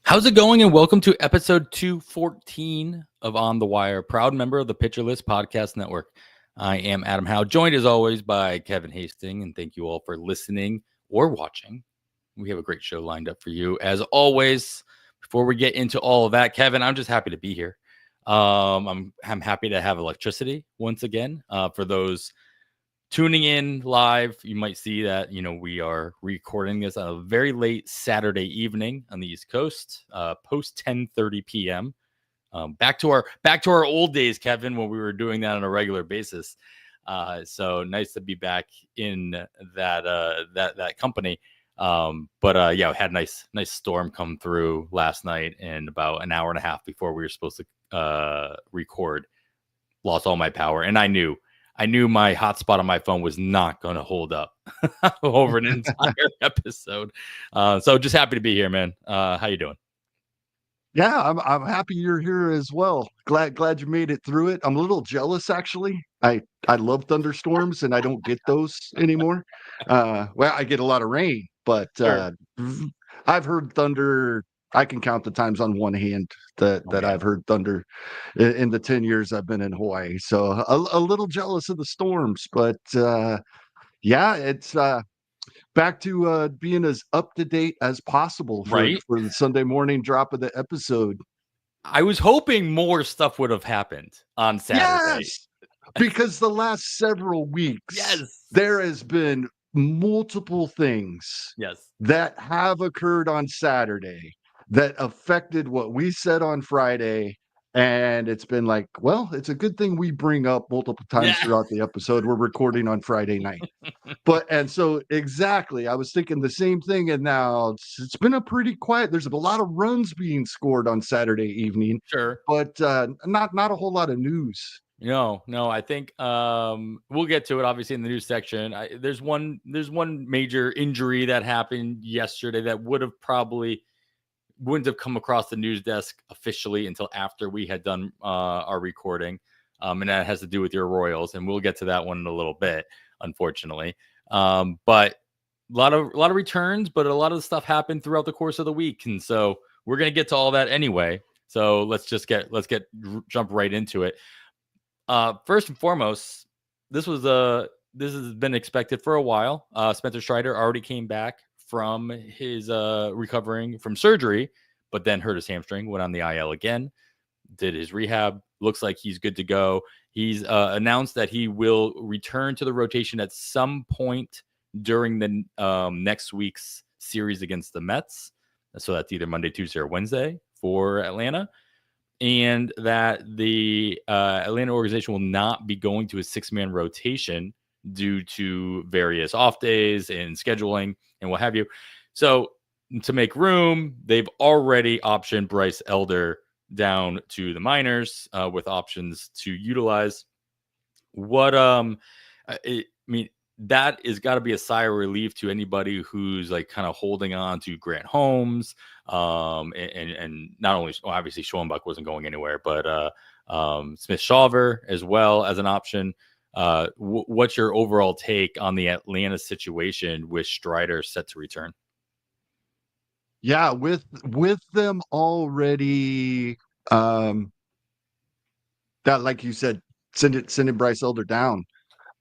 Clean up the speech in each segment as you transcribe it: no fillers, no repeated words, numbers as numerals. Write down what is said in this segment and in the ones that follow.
How's it going? And welcome to episode 214 of On the Wire, proud member of the Pitcher List Podcast Network. I am Adam Howe, joined as always by Kevin Hastings, and thank you all for listening or watching. We have a great show lined up for you. As before we get into all of that, Kevin, I'm just happy to be here. I'm happy to have electricity once again. For those tuning in live, you might see that we are recording this on a very late Saturday evening on the East Coast, post 10:30 p.m. Back to our old days, Kevin, when we were doing that on a regular basis. So nice to be back in that company. Yeah, we had a nice storm come through last night, and about an hour and a half before we were supposed to record, lost all my power, and I knew my hotspot on my phone was not going to hold up over an entire episode. So just happy to be here, man. How you doing? Yeah, I'm happy you're here as well. Glad you made it through it. I'm a little jealous actually. I love thunderstorms and I don't get those anymore. Well, I get a lot of rain, but Sure. I've heard thunder. I can count the times on one hand that Oh, yeah. I've heard thunder in the 10 years I've been in Hawaii. So a little jealous of the storms, but yeah, it's back to being as up to date as possible for Right. the Sunday morning drop of the episode. I was hoping more stuff would have happened on Saturday. Yes, because the last several weeks Yes. there has been multiple things Yes. that have occurred on Saturday that affected what we said on Friday. And it's been like, well, it's a good thing we bring up multiple times Yeah. throughout the episode. We're recording on Friday night. And so exactly, I was thinking the same thing. And now it's been a pretty quiet. There's a lot of runs being scored on Saturday evening, Sure. but not a whole lot of news. No, I think we'll get to it obviously in the news section. There's one major injury that happened yesterday that wouldn't have come across the news desk officially until after we had done our recording. And that has to do with your Royals, and we'll get to that one in a little bit, unfortunately. But a lot of returns, but a lot of the stuff happened throughout the course of the week, and so we're gonna get to all that anyway. So let's jump right into it. First and foremost, this has been expected for a while. Spencer Strider already came back from his recovering from surgery, but then hurt his hamstring, went on the IL again, did his rehab. Looks like he's good to go. He's announced that he will return to the rotation at some point during the next week's series against the Mets. So that's either Monday, Tuesday, or Wednesday for Atlanta. And that the Atlanta organization will not be going to a 6-man rotation due to various off days and scheduling and what have you. So to make room, they've already optioned Bryce Elder down to the minors with options to utilize. I mean, that is got to be a sigh of relief to anybody who's like kind of holding on to Grant Holmes, and not only obviously Schoenbach wasn't going anywhere, but Smith Shawver as well as an option. What's your overall take on the Atlanta situation with Strider set to return? Yeah, with them already, that like you said, sending Bryce Elder down.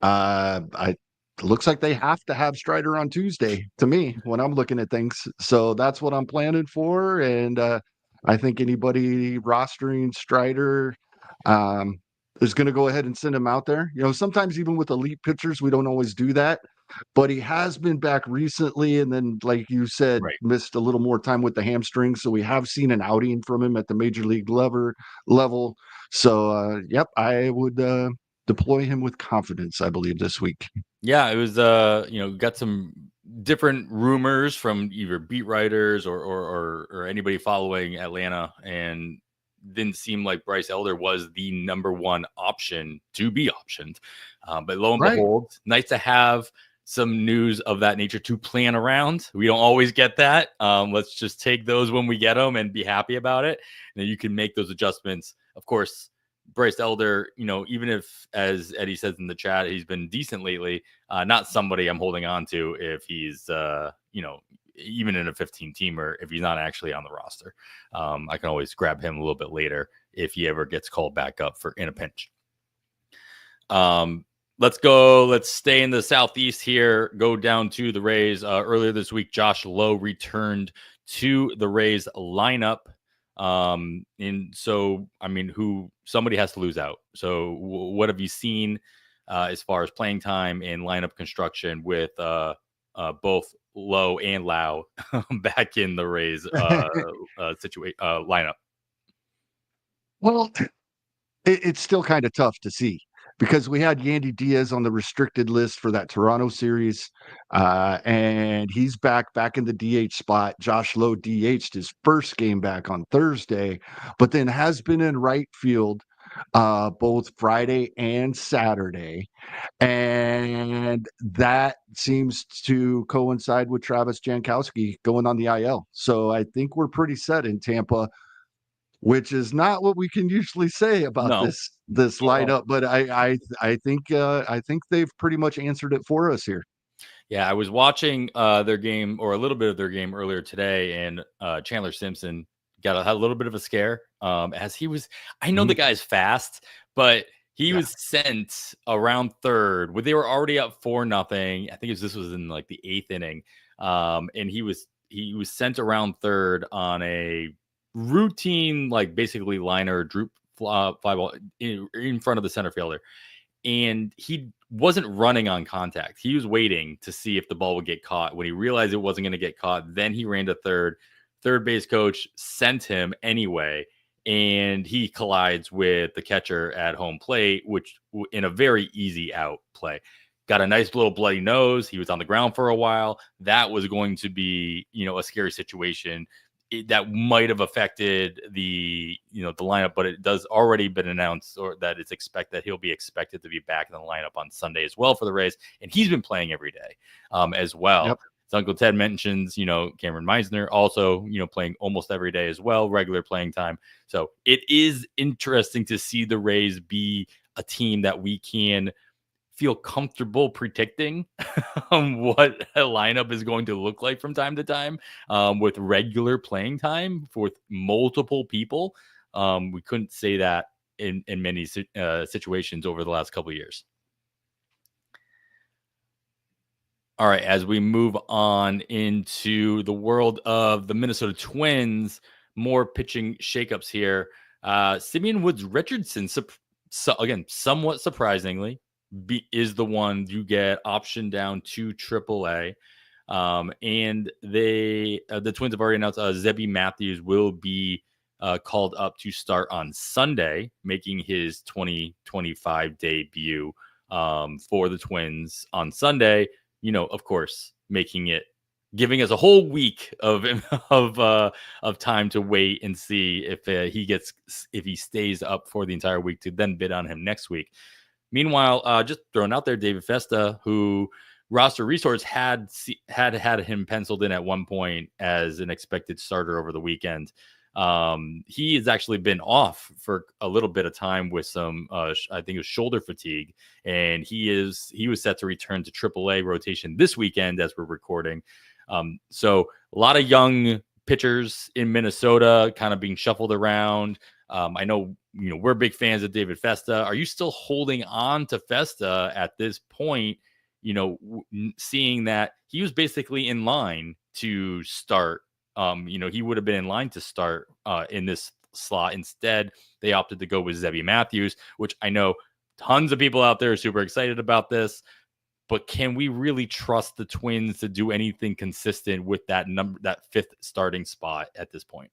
I looks like they have to have Strider on Tuesday to me when I'm looking at things. So that's what I'm planning for. And I think anybody rostering Strider is going to go ahead and send him out there. You know, sometimes even with elite pitchers, we don't always do that. But he has been back recently, and then, like you said, Right. missed a little more time with the hamstring. So we have seen an outing from him at the major league level. So, yep, I would deploy him with confidence, I believe, this week. Yeah, it was got some different rumors from either beat writers or anybody following Atlanta, and didn't seem like Bryce Elder was the number one option to be optioned. But lo and Right. behold, nice to have some news of that nature to plan around. We don't always get that. Let's just take those when we get them and be happy about it. And then you can make those adjustments. Of course, Bryce Elder, even if, as Eddie says in the chat, he's been decent lately, not somebody I'm holding on to if he's, even in a 15-teamer if he's not actually on the roster. I can always grab him a little bit later if he ever gets called back up for in a pinch. Let's go. Let's stay in the Southeast here. Go down to the Rays. Earlier this week, Josh Lowe returned to the Rays lineup. And so, I mean, somebody has to lose out. So what have you seen as far as playing time and lineup construction with both Lowe and Lau back in the Rays lineup? Well, it's still kind of tough to see because we had Yandy Diaz on the restricted list for that Toronto series, and he's back in the DH spot. Josh Lowe DH'd his first game back on Thursday, but then has been in right field both Friday and Saturday, and that seems to coincide with Travis Jankowski going on the IL. So I think we're pretty set in Tampa, which is not what we can usually say about No. this lineup, but I think they've pretty much answered it for us here. Yeah, I was watching their game, or a little bit of their game earlier today, and Chandler Simpson had a little bit of a scare as he was. I know the guy's fast, but he was sent around third. They were already up 4-0. I think this was in like the 8th inning, and he was sent around third on a routine, like basically liner droop fly ball in front of the center fielder, and he wasn't running on contact. He was waiting to see if the ball would get caught. When he realized it wasn't going to get caught, then he ran to third. Third base coach sent him anyway, and he collides with the catcher at home plate, which in a very easy out play. Got a nice little bloody nose. He was on the ground for a while. That was going to be, a scary situation. That might have affected the lineup, but it does already been announced, or that it's expected that he'll be expected to be back in the lineup on Sunday as well for the Rays, and he's been playing every day as well. Yep. So Uncle Ted mentions, Cameron Meisner also, playing almost every day as well, regular playing time. So it is interesting to see the Rays be a team that we can feel comfortable predicting what a lineup is going to look like from time to time with regular playing time for multiple people. We couldn't say that in many situations over the last couple of years. All right, as we move on into the world of the Minnesota Twins, more pitching shakeups here. Simeon Woods Richardson, again, somewhat surprisingly, is the one you get optioned down to AAA. And the Twins have already announced Zebby Matthews will be called up to start on Sunday, making his 2025 debut for the Twins on Sunday. Of course, giving us a whole week of time to wait and see if he stays up for the entire week to then bid on him next week. Meanwhile, just throwing out there, David Festa, who Roster Resource had him penciled in at one point as an expected starter over the weekend. He has actually been off for a little bit of time with some, I think it was shoulder fatigue, and he was set to return to AAA rotation this weekend as we're recording. So a lot of young pitchers in Minnesota kind of being shuffled around. I know, we're big fans of David Festa. Are you still holding on to Festa at this point? Seeing that he was basically in line to start. He would have been in line to start in this slot. Instead, they opted to go with Zebby Matthews, which I know tons of people out there are super excited about this. But can we really trust the Twins to do anything consistent with that fifth starting spot at this point?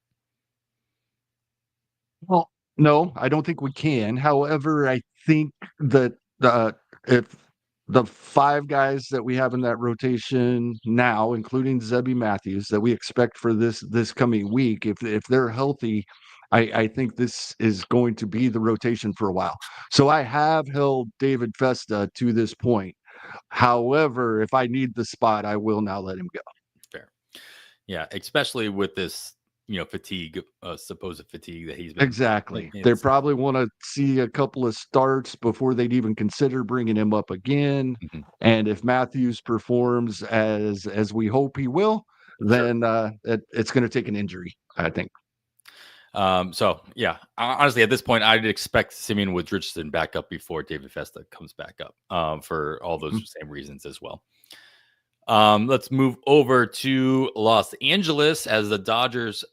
Well, no, I don't think we can. However, I think that if the 5 guys that we have in that rotation now, including Zebby Matthews, that we expect for this coming week, if they're healthy, I think this is going to be the rotation for a while. So I have held David Festa to this point. However, if I need the spot, I will now let him go. Fair. Yeah, especially with this, fatigue, supposed fatigue that he's been. Exactly. They probably want to see a couple of starts before they'd even consider bringing him up again. Mm-hmm. And if Matthews performs as we hope he will, then it's going to take an injury, I think. So yeah, honestly, at this point, I'd expect Simeon with Richardson back up before David Festa comes back up, for all those same reasons as well. Let's move over to Los Angeles as the Dodgers,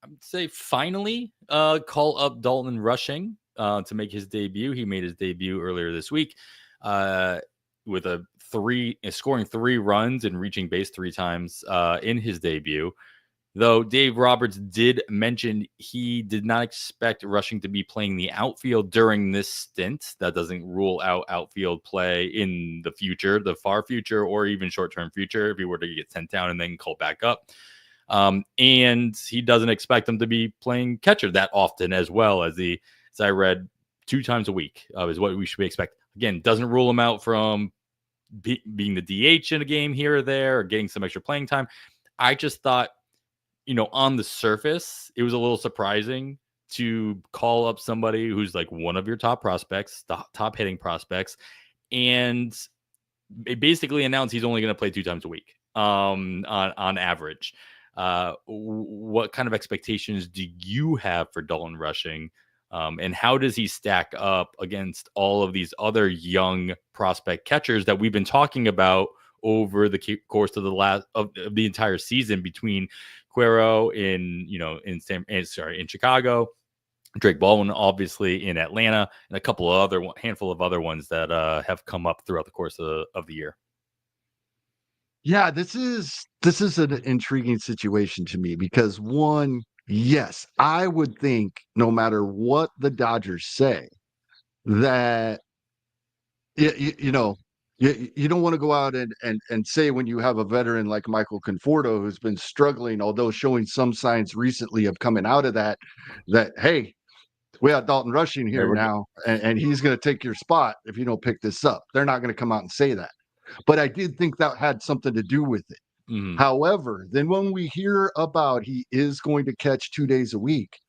I would say, finally call up Dalton Rushing to make his debut. He made his debut earlier this week with scoring 3 runs and reaching base 3 times in his debut. Though Dave Roberts did mention he did not expect Rushing to be playing the outfield during this stint. That doesn't rule out outfield play in the future, the far future, or even short-term future if he were to get sent down and then called back up. And he doesn't expect him to be playing catcher that often as well, as I read 2 times a week is what we should expect. Again, doesn't rule him out from being the DH in a game here or there or getting some extra playing time. I just thought, on the surface, it was a little surprising to call up somebody who's like one of your top prospects, top hitting prospects, and basically announce he's only going to play 2 times a week on average. What kind of expectations do you have for Dalton Rushing? And how does he stack up against all of these other young prospect catchers that we've been talking about over the course of the entire season, between Cuero in Chicago, Drake Baldwin obviously in Atlanta, and a couple of handful of other ones that have come up throughout the course of the year? Yeah, this is an intriguing situation to me because, one, yes, I would think no matter what the Dodgers say, that you know, you don't want to go out and say, when you have a veteran like Michael Conforto who's been struggling, although showing some signs recently of coming out of that hey, we have Dalton Rushing here now, and he's going to take your spot if you don't pick this up. They're not going to come out and say that. But I did think that had something to do with it. Mm-hmm. However, then when we hear about he is going to catch 2 days a week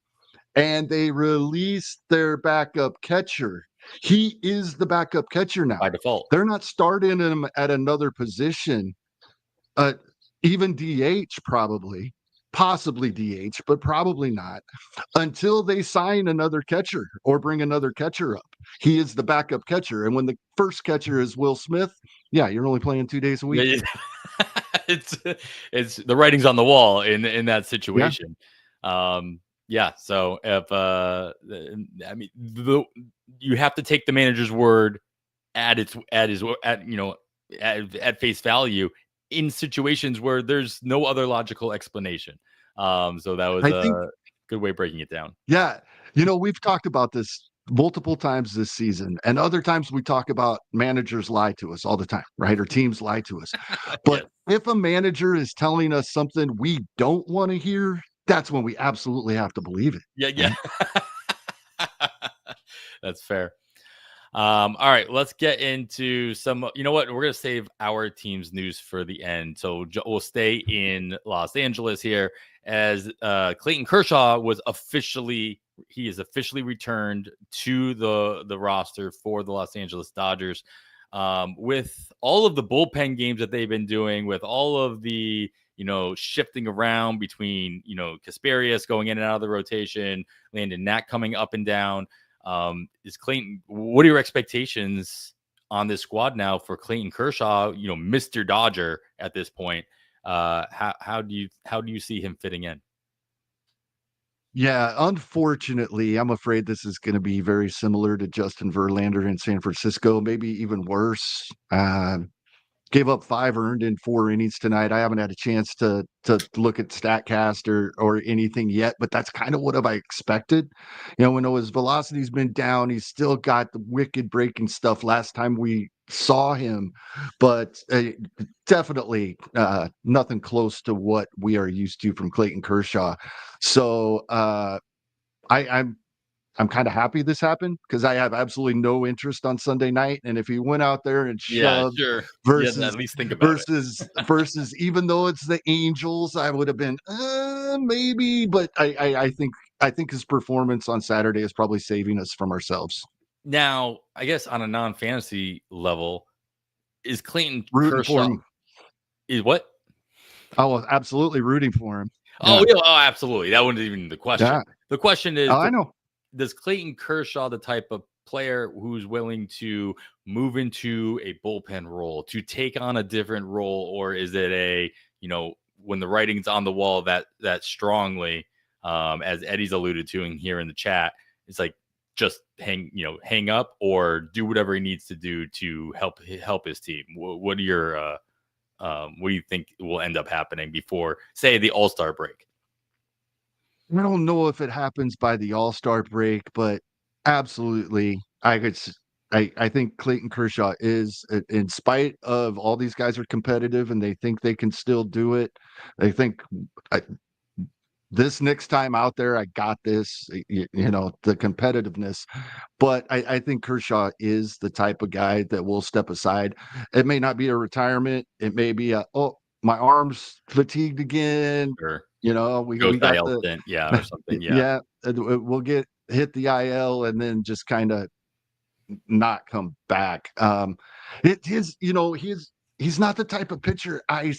and they release their backup catcher, he is the backup catcher now. By default. They're not starting him at another position, even DH probably, possibly DH, but probably not, until they sign another catcher or bring another catcher up. He is the backup catcher. And when the first catcher is Will Smith, yeah, you're only playing 2 days a week. It's the writing's on the wall in that situation. Yeah. So if you have to take the manager's word at face value in situations where there's no other logical explanation. So that was a good way of breaking it down. Yeah. We've talked about this multiple times this season, and other times we talk about managers lie to us all the time, right? Or teams lie to us. But if a manager is telling us something we don't want to hear, that's when we absolutely have to believe it. Yeah. That's fair. All right, let's get into some. You know what? We're gonna save our team's news for the end, so we'll stay in Los Angeles here as Clayton Kershaw is officially returned to the roster for the Los Angeles Dodgers. With all of the bullpen games that they've been doing, with all of the shifting around between Kasperius going in and out of the rotation, Landon Knack coming up and down. Is Clayton? What are your expectations on this squad now for Clayton Kershaw? Mr. Dodger at this point. How do you see him fitting in? Yeah, unfortunately, I'm afraid this is going to be very similar to Justin Verlander in San Francisco, maybe even worse. Gave up 5 earned in 4 innings tonight. I haven't had a chance to look at StatCast or anything yet, but that's kind of what I expected. When his velocity's been down, he's still got the wicked breaking stuff last time we saw him, but definitely nothing close to what we are used to from Clayton Kershaw. So I'm kind of happy this happened because I have absolutely no interest on Sunday night. And if he went out there and shoved versus at least think about versus, even though it's the Angels, I would have been maybe. But I think his performance on Saturday is probably saving us from ourselves. Now, I guess on a non-fantasy level, is Clayton Rooting Kershaw for him. is what? I was absolutely rooting for him. Oh, Yeah. yeah, oh, absolutely. That wasn't even the question. Yeah. The question Oh, is, I know. does Clayton Kershaw the type of player who's willing to move into a bullpen role, to take on a different role, or is it a, when the writing's on the wall that strongly, as Eddie's alluded to in here in the chat, it's like just hang up or do whatever he needs to do to help his team. What are your what do you think will end up happening before, say, the All-Star break? I don't know if it happens by the All-Star break, but absolutely, I think Clayton Kershaw is, in spite of all these guys are competitive and they think they can still do it. They think I, this next time out there, I got this. The competitiveness. But I think Kershaw is the type of guy that will step aside. It may not be a retirement. It may be my arm's fatigued again. Or We ghost got IL the stint, yeah, or something, yeah. yeah, we'll hit the IL and then just kind of not come back. He's not the type of pitcher I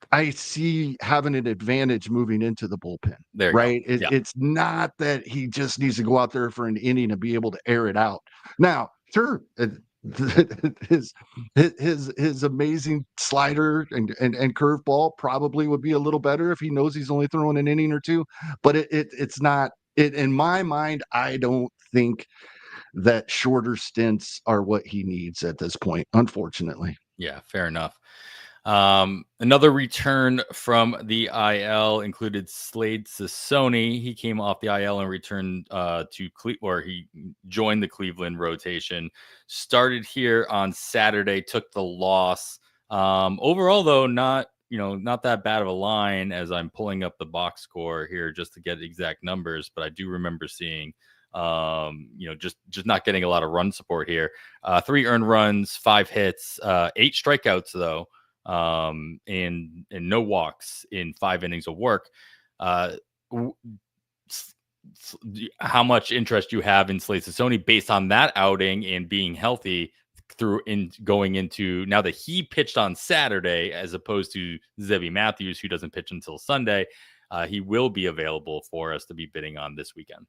I see having an advantage moving into the bullpen, There you go. right? Yeah, It's not that he just needs to go out there for an inning and be able to air it out. Now, sure, his his amazing slider and curveball probably would be a little better if he knows he's only throwing an inning or two, but it's not. In my mind, I don't think that shorter stints are what he needs at this point, unfortunately. yeah, fair enough. Another return from the IL included Slade Sassoni. He came off the IL and returned or he joined the Cleveland rotation. Started here on Saturday, took the loss. Overall, though, not that bad of a line as I'm pulling up the box score here just to get exact numbers. But I do remember seeing, just not getting a lot of run support here. 3 earned runs, 5 hits, 8 strikeouts though. And no walks in 5 innings of work. How much interest you have in Slade Sassoni based on that outing and being healthy going into now that he pitched on Saturday as opposed to Zebby Matthews, who doesn't pitch until Sunday. He will be available for us to be bidding on this weekend.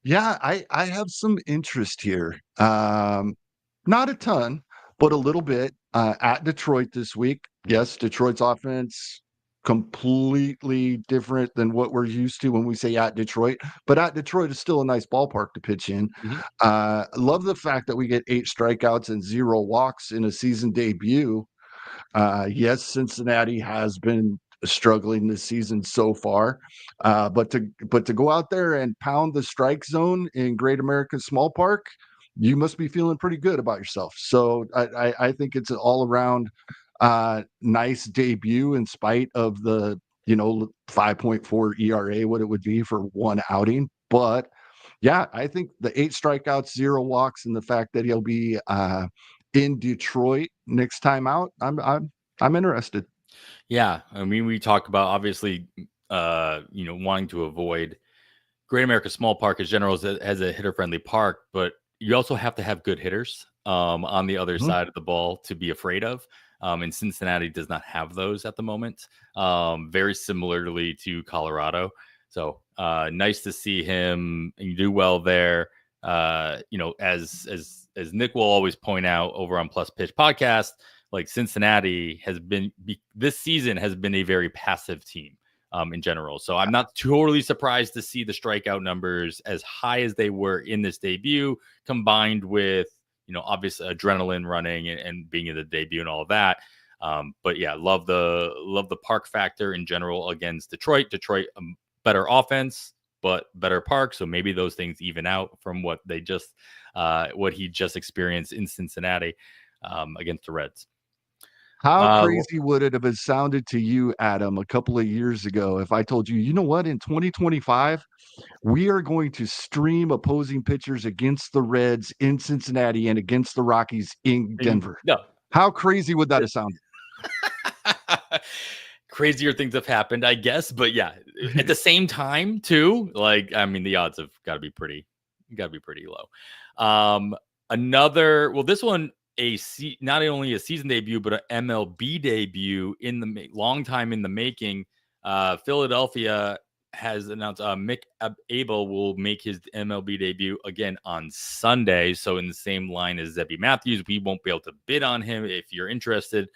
Yeah, I have some interest here. Not a ton, but a little bit. At Detroit this week. Yes, Detroit's offense completely different than what we're used to when we say at Detroit, but at Detroit is still a nice ballpark to pitch in. Mhm. Love the fact that we get 8 strikeouts and 0 walks in a season debut. Yes, Cincinnati has been struggling this season so far, but to go out there and pound the strike zone in Great American Small Park, you must be feeling pretty good about yourself. So I think it's an all around nice debut in spite of the 5.4 ERA, what it would be for one outing. But yeah, I think the 8 strikeouts, 0 walks, and the fact that he'll be in Detroit next time out, I'm interested. Yeah, I mean, we talk about obviously, wanting to avoid Great America Small Park as general as a hitter friendly park, but you also have to have good hitters on the other Mhm. side of the ball to be afraid of. And Cincinnati does not have those at the moment. Very similarly to Colorado. So nice to see him do well there. As Nick will always point out over on Plus Pitch Podcast, like Cincinnati this season has been a very passive team. In general. So I'm not totally surprised to see the strikeout numbers as high as they were in this debut, combined with, obvious adrenaline running and being in the debut and all of that. But yeah, love the park factor in general against Detroit. Detroit, better offense, but better park. So maybe those things even out from what he just experienced in Cincinnati against the Reds. How Well, crazy would it have sounded to you, Adam, a couple of years ago if I told you, you know what, in 2025, we are going to stream opposing pitchers against the Reds in Cincinnati and against the Rockies in Denver? no, How crazy would that have sounded? crazier things have happened, I guess. But yeah, at the same time, too, like, I mean, the odds have got to be pretty low. Well, this one not only a season debut but an MLB debut in the long time in the making. Philadelphia has announced Mick Abel will make his MLB debut again on Sunday. So in the same line as Zebby Matthews, we won't be able to bid on him if you're interested.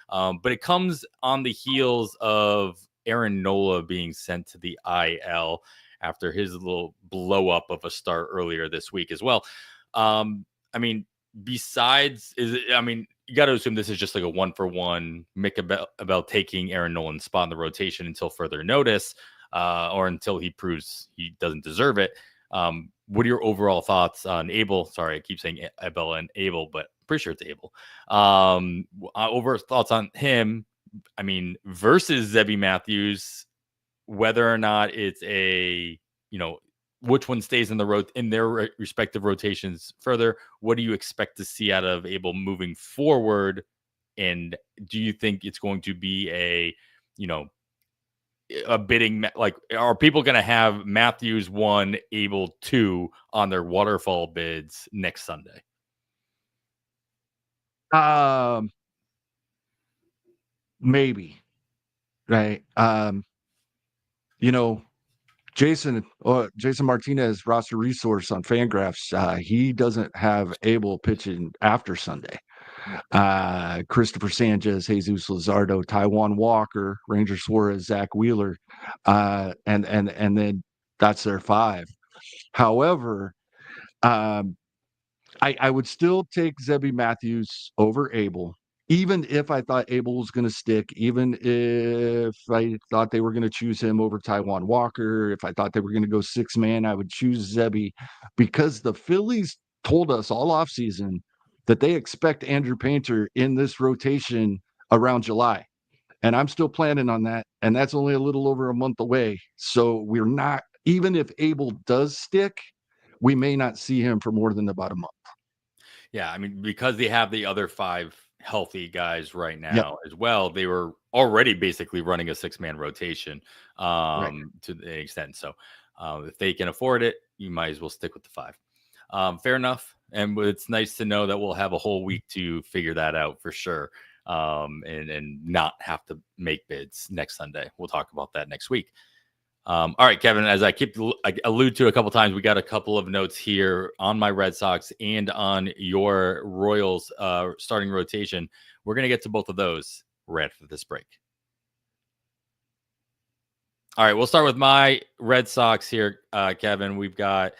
But it comes on the heels of Aaron Nola being sent to the IL after his little blow up of a start earlier this week as well. I mean, besides, you got to assume this is just like a 1-for-1 Mick Abel taking Aaron Nolan's spot in the rotation until further notice, or until he proves he doesn't deserve it. What are your overall thoughts on Abel? Sorry, I keep saying Abel and Abel, but I'm pretty sure it's Abel. Overall thoughts on him, versus Zebby Matthews, whether or not it's a, which one stays in their respective rotations further. What do you expect to see out of Abel moving forward? And do you think it's going to be a bidding, like, are people going to have Matthews 1, Abel 2 on their waterfall bids next Sunday? Maybe, right? Jason Martinez, roster resource on Fangraphs, he doesn't have Abel pitching after Sunday. Christopher Sanchez, Jesus Luzardo, Taijuan Walker, Ranger Suarez, Zach Wheeler, and then that's their 5. However, I would still take Zebby Matthews over Abel, even if I thought Abel was going to stick, even if I thought they were going to choose him over Taijuan Walker, if I thought they were going to go 6-man, I would choose Zebby, because the Phillies told us all offseason that they expect Andrew Painter in this rotation around July. And I'm still planning on that. And that's only a little over a month away. So we're not, even if Abel does stick, we may not see him for more than about a month. Yeah, because they have the other 5 healthy guys right now Yep. as well, they were already basically running a 6-man rotation Right. to the extent. So if they can afford it, you might as well stick with the 5. Fair enough. And it's nice to know that we'll have a whole week to figure that out for sure, and not have to make bids next Sunday. We'll talk about that next week. All right, Kevin, as I allude to a couple times, we got a couple of notes here on my Red Sox and on your Royals starting rotation. We're going to get to both of those right after this break. All right, we'll start with my Red Sox here, Kevin. We've got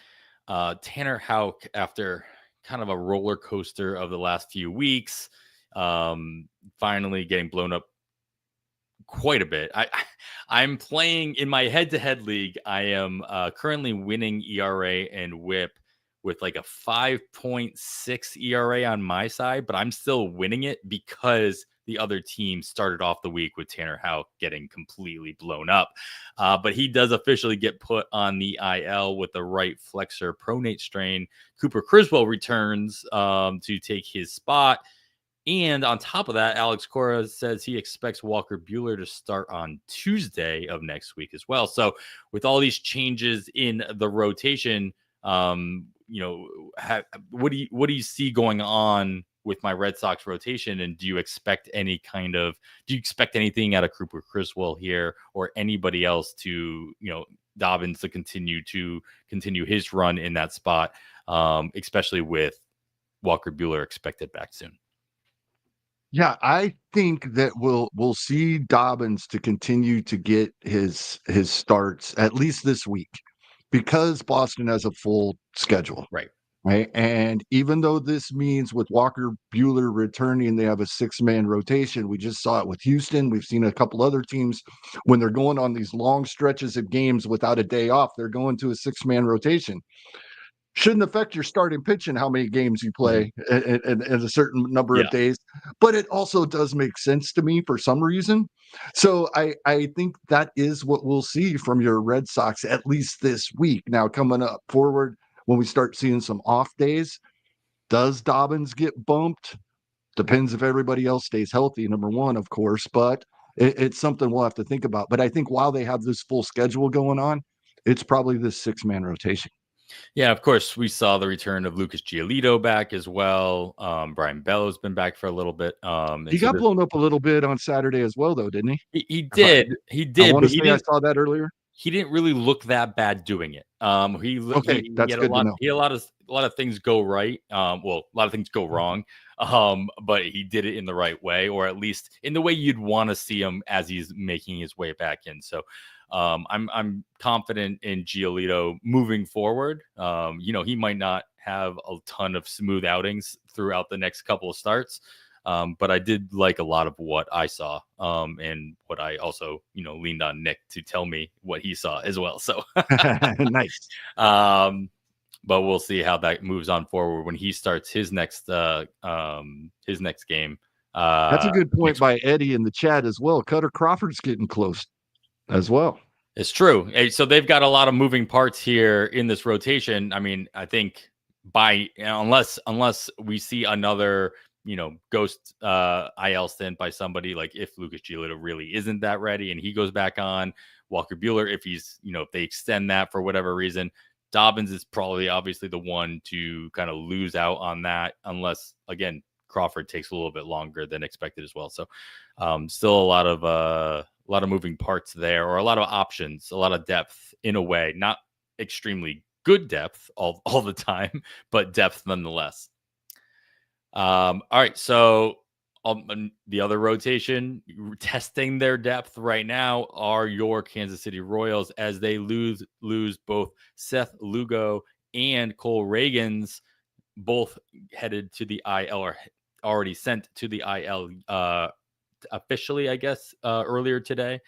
Tanner Houck, after kind of a roller coaster of the last few weeks, finally getting blown up quite a bit. I'm playing in my head-to-head league. I am currently winning ERA and WHIP with like a 5.6 ERA on my side, but I'm still winning it because the other team started off the week with Tanner Houck getting completely blown up. But he does officially get put on the IL with the right flexor pronate strain. Cooper Criswell returns to take his spot. And on top of that, Alex Cora says he expects Walker Buehler to start on Tuesday of next week as well. So with all these changes in the rotation, what do you see going on with my Red Sox rotation? And do you expect anything out of Cooper Criswell here, or anybody else to, Dobbins to continue his run in that spot, especially with Walker Buehler expected back soon? Yeah, I think that we'll see Dobbins to continue to get his starts at least this week, because Boston has a full schedule. Right. Right. And even though this means with Walker Buehler returning, they have a 6-man rotation. We just saw it with Houston. We've seen a couple other teams when they're going on these long stretches of games without a day off, they're going to a 6-man rotation. Shouldn't affect your starting pitch and how many games you play in a certain number of days. But it also does make sense to me for some reason. So I think that is what we'll see from your Red Sox, at least this week. Now, coming up forward, when we start seeing some off days, does Dobbins get bumped? Depends if everybody else stays healthy, number one, of course. But it's something we'll have to think about. But I think while they have this full schedule going on, it's probably this 6-man rotation. Yeah, of course, we saw the return of Lucas Giolito back as well. Brian Bellows been back for a little bit. And He so got blown up a little bit on Saturday as well, though, didn't he? he If I did, he I did, wanna but he say I didn't saw that earlier. he didn't really look that bad doing it. Okay, He that's had a good to lot know. he had a lot of things go right. Well, a lot of things go wrong. But he did it in the right way, or at least in the way you'd want to see him as he's making his way back in. So I'm confident in Giolito moving forward. He might not have a ton of smooth outings throughout the next couple of starts. But I did like a lot of what I saw, and what I also, leaned on Nick to tell me what he saw as well. So, Nice. um, but we'll see how that moves on forward when he starts his next game That's a good point next week. by Eddie in the chat as well. Cutter Crawford's getting close as well. It's true. So they've got a lot of moving parts here in this rotation. I mean, I think unless we see another, ghost IL stint by somebody, like if Lucas Giolito really isn't that ready and he goes back on, Walker Bueller, if he's, if they extend that for whatever reason, Dobbins is probably obviously the one to kind of lose out on that, unless again Crawford takes a little bit longer than expected as well. So still a lot of moving parts there, or a lot of options, a lot of depth in a way, not extremely good depth all the time, but depth nonetheless. All right, so the other rotation testing their depth right now are your Kansas City Royals, as they lose both Seth Lugo and Cole Reagans, both headed to the IL, or already sent to the IL officially, I guess, earlier today.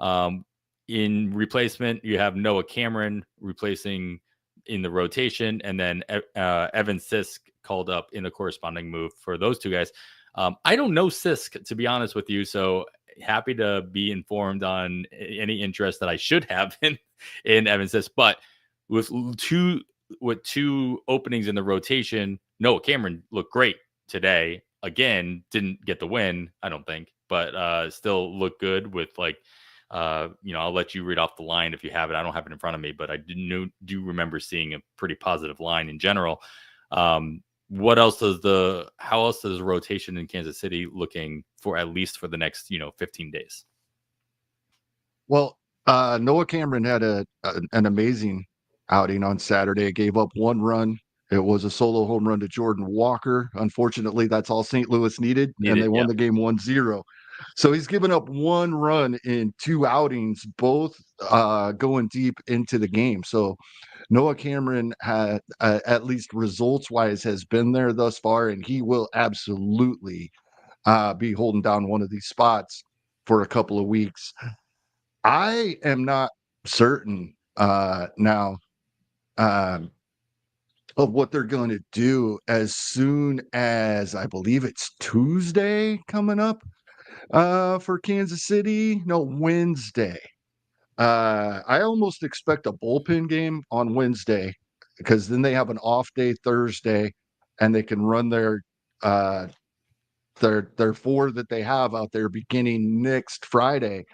Um, in replacement, you have Noah Cameron replacing in the rotation, and then Evan Sisk called up in the corresponding move for those two guys. I don't know Sisk, to be honest with you, so happy to be informed on any interest that I should have in Evan Sisk. But with two openings in the rotation, Noah Cameron looked great today. Again, didn't get the win, I don't think, but still looked good with I'll let you read off the line if you have it. I don't have it in front of me, but I do remember seeing a pretty positive line in general. How else does the rotation in Kansas City looking for, at least for the next 15 days? Well, Noah Cameron had an amazing outing on Saturday. Gave up 1 run. It was a solo home run to Jordan Walker. Unfortunately, that's all St. Louis needed, and Needed, they yeah. won the game 1-0. So he's given up 1 run in 2 outings, both going deep into the game. So Noah Cameron had, at least results-wise, has been there thus far, and he will absolutely be holding down one of these spots for a couple of weeks. I am not certain now um, of what they're going to do as soon as I believe it's Tuesday coming up for Kansas City. No, Wednesday. I almost expect a bullpen game on Wednesday, because then they have an off day Thursday, and they can run uh, their 4 that they have out there beginning next Friday.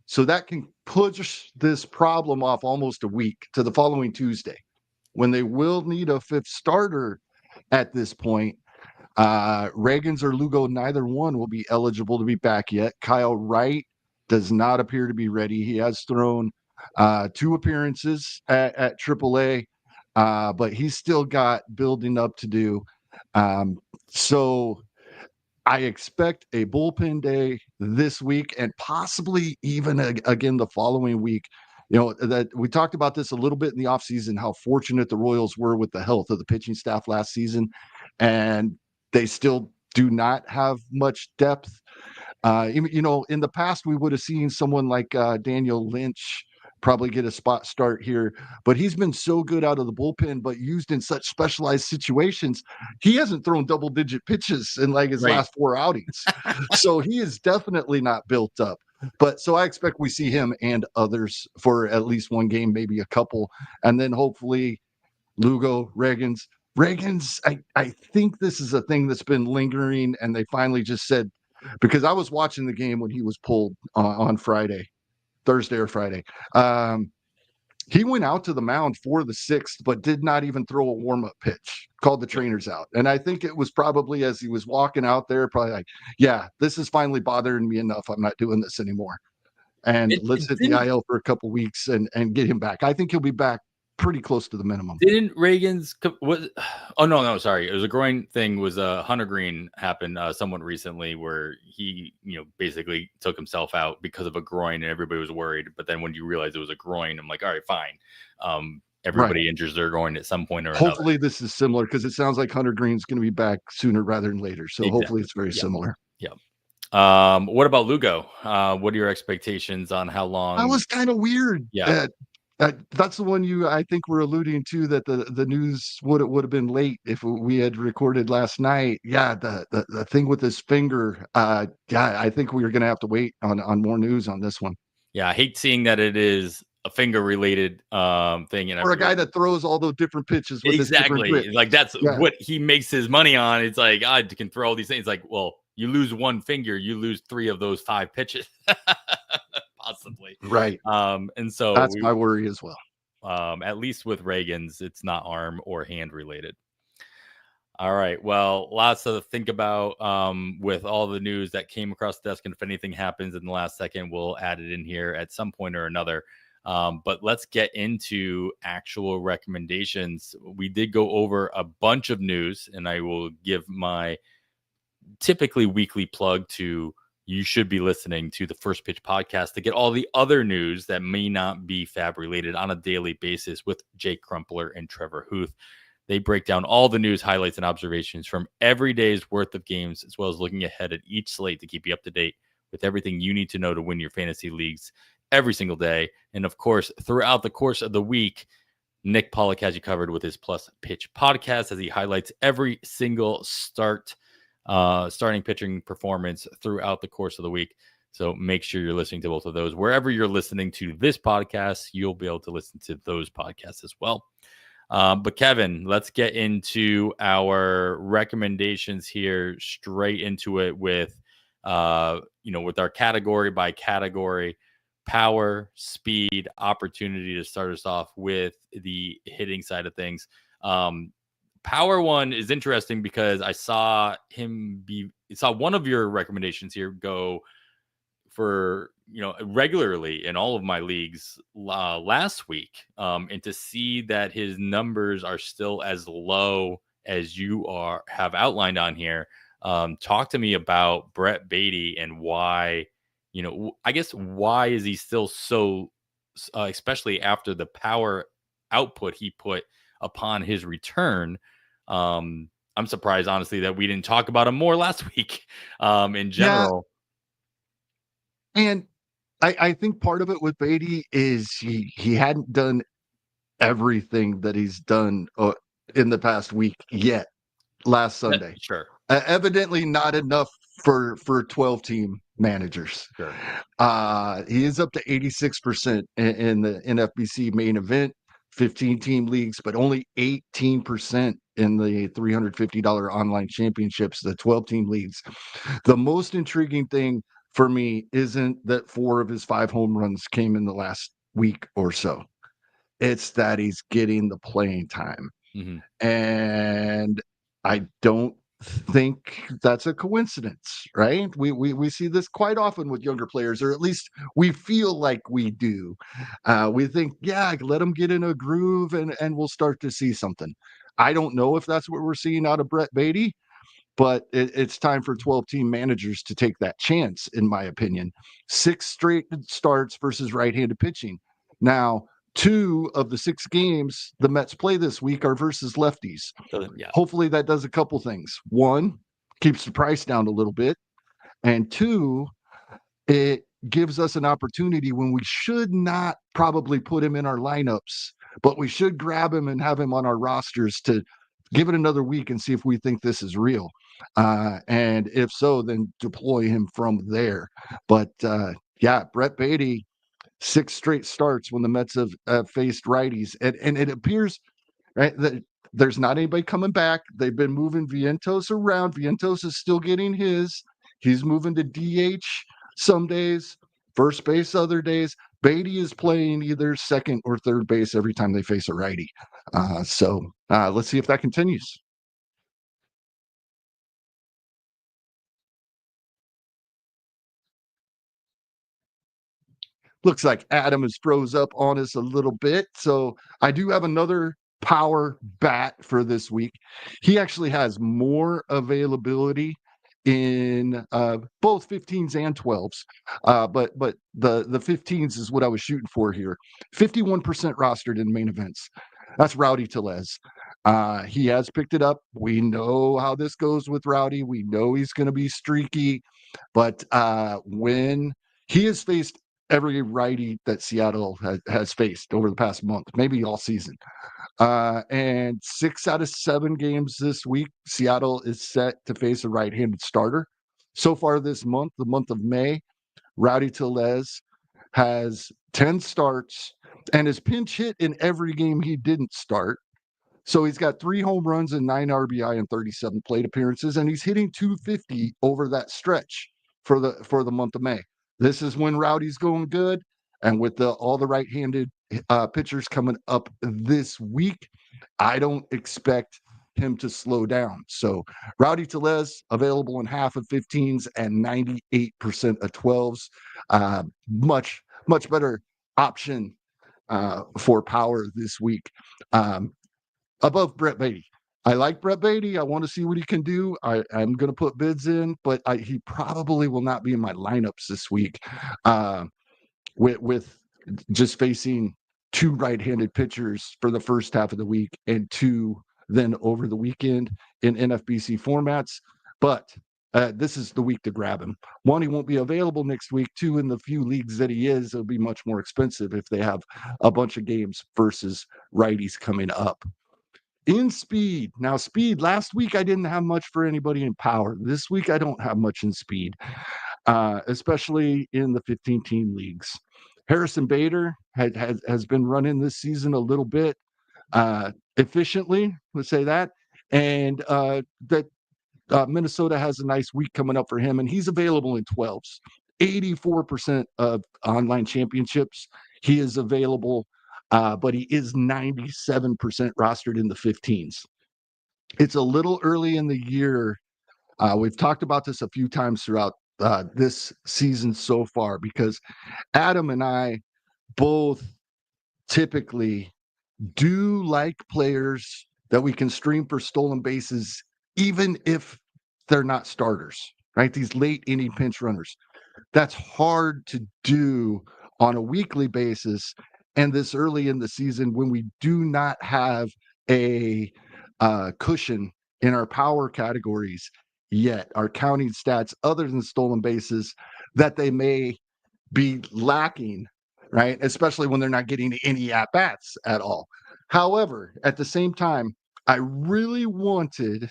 So that can push this problem off almost a week to the following Tuesday, when they will need a 5th starter at this point. Reagans or Lugo, neither one will be eligible to be back yet. Kyle Wright does not appear to be ready. He has thrown 2 appearances at AAA, but he's still got building up to do. So I expect a bullpen day this week, and possibly even again the following week. That we talked about this a little bit in the offseason, how fortunate the Royals were with the health of the pitching staff last season, and they still do not have much depth. In the past, we would have seen someone like Daniel Lynch probably get a spot start here, but he's been so good out of the bullpen, but used in such specialized situations. He hasn't thrown double-digit pitches in like his Right. last 4 outings, so he is definitely not built up. But so I expect we see him and others for at least 1 game, maybe a couple, and then hopefully Lugo, Reagans, I think this is a thing that's been lingering, and they finally just said, because I was watching the game when he was pulled on Thursday or Friday. Um, He went out to the mound for the sixth, but did not even throw a warm-up pitch, called the trainers out. And I think it was probably as he was walking out there, probably like, yeah, this is finally bothering me enough. I'm not doing this anymore. And let's It hit the didn't IL for a couple weeks and get him back. I think he'll be back pretty close to the minimum. Didn't Reagan's was? Oh no, sorry. It was a groin thing. Was Hunter Green happened somewhat recently where he, basically took himself out because of a groin, and everybody was worried. But then when you realize it was a groin, I'm like, all right, fine. Everybody injures their groin at some point or another. Hopefully this is similar because it sounds like Hunter Green's going to be back sooner rather than later. So hopefully it's very similar. Yeah. What about Lugo? What are your expectations on how long? That was kind of weird. Yeah. That's the one I think we're alluding to, that the news would have been late if we had recorded last night. Yeah, the thing with his finger. Yeah, I think we are going to have to wait on more news on this one. Yeah, I hate seeing that it is a finger related thing, and or a guy that throws all those different pitches with exactly like that's what he makes his money on. It's like, I can throw all these things. Like, well, you lose one finger, you lose 3 of those 5 pitches. Possibly. Right. And so that's my worry as well. At least with Reagan's, it's not arm or hand related. All right. Well, lots to think about with all the news that came across the desk. And if anything happens in the last second, we'll add it in here at some point or another. But let's get into actual recommendations. We did go over a bunch of news, and I will give my typically weekly plug to you should be listening to the First Pitch podcast to get all the other news that may not be Faab related on a daily basis with Jake Crumpler and Trevor Huth. They break down all the news, highlights, and observations from every day's worth of games, as well as looking ahead at each slate to keep you up to date with everything you need to know to win your fantasy leagues every single day. And of course, throughout the course of the week, Nick Pollock has you covered with his Plus Pitch podcast as he highlights every single starting pitching performance throughout the course of the week. So make sure you're listening to both of those. Wherever you're listening to this podcast, you'll be able to listen to those podcasts as well. But Kevin, let's get into our recommendations here, straight into it with, with our category by category, power, speed, opportunity to start us off with the hitting side of things. Power one is interesting because I saw one of your recommendations here go for, regularly in all of my leagues last week. And to see that his numbers are still as low as you have outlined on here. Talk to me about Brett Beatty and why, I guess, why is he still so, especially after the power output he put upon his return. I'm surprised, honestly, that we didn't talk about him more last week in general. Yeah. And I think part of it with Beatty is he hadn't done everything that he's done in the past week yet. Last Sunday. Sure. Evidently not enough for 12-team managers. Sure. He is up to 86% in the NFBC main event, 15-team leagues, but only 18% in the $350 online championships, the 12-team leagues. The most intriguing thing for me isn't that 4 of his 5 home runs came in the last week or so. It's that he's getting the playing time. Mm-hmm. And I don't think that's a coincidence, right? We see this quite often with younger players, or at least we feel like we do. We think, yeah, let them get in a groove and we'll start to see something. I don't know if that's what we're seeing out of Brett Beatty, but it's time for 12-team managers to take that chance, in my opinion. 6 straight starts versus right-handed pitching. Now, 2 of the 6 games the Mets play this week are versus lefties. Yeah. Hopefully that does a couple things. 1, keeps the price down a little bit. And 2, it gives us an opportunity when we should not probably put him in our lineups, but we should grab him and have him on our rosters to give it another week and see if we think this is real. And if so, then deploy him from there. But yeah, Brett Beatty, 6 straight starts when the Mets have faced righties. And it appears, right, that there's not anybody coming back. They've been moving Vientos around. Vientos is still getting his. He's moving to DH some days. first base other days. Beatty is playing either second or third base every time they face a righty. Let's see if that continues. Looks like Adam has froze up on us a little bit. So I do have another power bat for this week. He actually has more availability in both 15s and 12s. But the 15s is what I was shooting for here. 51% rostered in main events. That's Rowdy Tellez. He has picked it up. We know how this goes with Rowdy. We know he's going to be streaky. But when he has faced every righty that Seattle has faced over the past month, maybe all season. And 6 out of 7 games this week, Seattle is set to face a right-handed starter. So far this month, the month of May, Rowdy Tellez has 10 starts and is pinch hit in every game he didn't start. So he's got 3 home runs and 9 RBI and 37 plate appearances, and he's hitting 250 over that stretch for the month of May. This is when Rowdy's going good, and with all the right-handed pitchers coming up this week, I don't expect him to slow down. So Rowdy Tellez available in half of 15s and 98% of 12s. Much better option for power this week. Above Brett Beatty. I like Brett Beatty. I want to see what he can do. I'm going to put bids in, but he probably will not be in my lineups this week. With just facing 2 right-handed pitchers for the first half of the week and 2 then over the weekend in NFBC formats. But this is the week to grab him. 1, he won't be available next week. 2, in the few leagues that he is, it'll be much more expensive if they have a bunch of games versus righties coming up. In speed. Now, speed, last week I didn't have much for anybody in power. This week I don't have much in speed, especially in the 15-team leagues. Harrison Bader has been running this season a little bit efficiently, let's say that. And Minnesota has a nice week coming up for him, and he's available in 12s. 84% of online championships, he is available, but he is 97% rostered in the 15s. It's a little early in the year. We've talked about this a few times throughout this season so far, because Adam and I both typically do like players that we can stream for stolen bases, even if they're not starters, right? These late inning pinch runners. That's hard to do on a weekly basis. And this early in the season, when we do not have a cushion in our power categories yet, our counting stats other than stolen bases that they may be lacking, right? Especially when they're not getting any at-bats at all. However, at the same time, I really wanted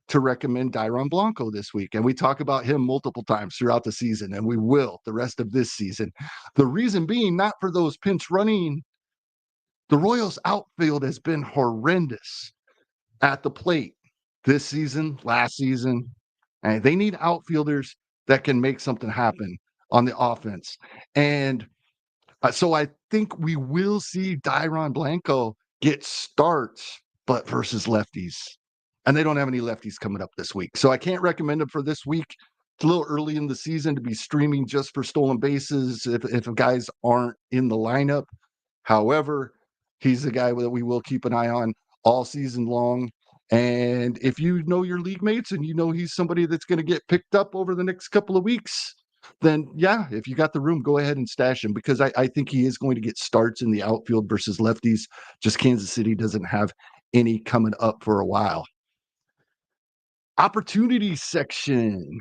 to recommend Dairon Blanco this week. And we talk about him multiple times throughout the season, and we will the rest of this season. The reason being, not for those pinch running. The Royals outfield has been horrendous at the plate this season, last season. And they need outfielders that can make something happen on the offense. And so I think we will see Dairon Blanco get starts, but versus lefties. And they don't have any lefties coming up this week. So I can't recommend him for this week. It's a little early in the season to be streaming just for stolen bases if guys aren't in the lineup. However, he's a guy that we will keep an eye on all season long. And if you know your league mates and you know he's somebody that's going to get picked up over the next couple of weeks, then yeah, if you got the room, go ahead and stash him, because I think he is going to get starts in the outfield versus lefties. Just Kansas City doesn't have any coming up for a while. Opportunity section.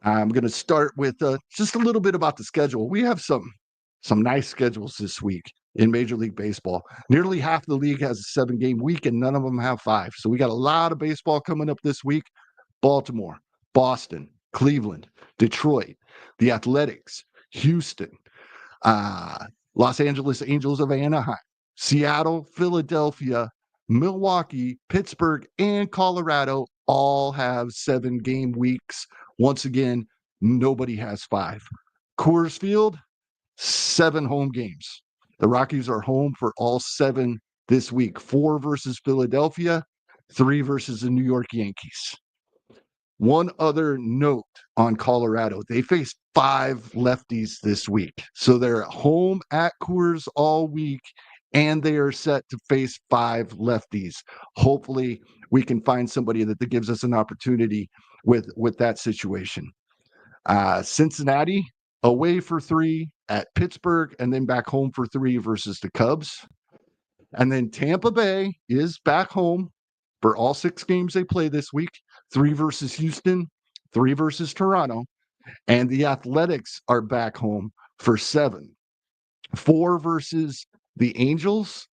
I'm going to start with just a little bit about the schedule. We have some nice schedules this week in Major League Baseball. Nearly half the league has a 7-game week, and none of them have 5. So we got a lot of baseball coming up this week. Baltimore, Boston, Cleveland, Detroit, the Athletics, Houston, Los Angeles Angels of Anaheim, Seattle, Philadelphia, Milwaukee, Pittsburgh, and Colorado all have 7-game weeks. Once again, nobody has 5. Coors Field, 7 home games. The Rockies are home for all 7 this week. 4 versus Philadelphia, 3 versus the New York Yankees. One other note on Colorado, they face 5 lefties this week. So they're at home at Coors all week, and they are set to face 5 lefties. Hopefully, we can find somebody that gives us an opportunity with that situation. Cincinnati away for 3 at Pittsburgh, and then back home for 3 versus the Cubs. And then Tampa Bay is back home for all 6 games they play this week, 3 versus Houston, 3 versus Toronto, and the Athletics are back home for 7, 4 versus the Angels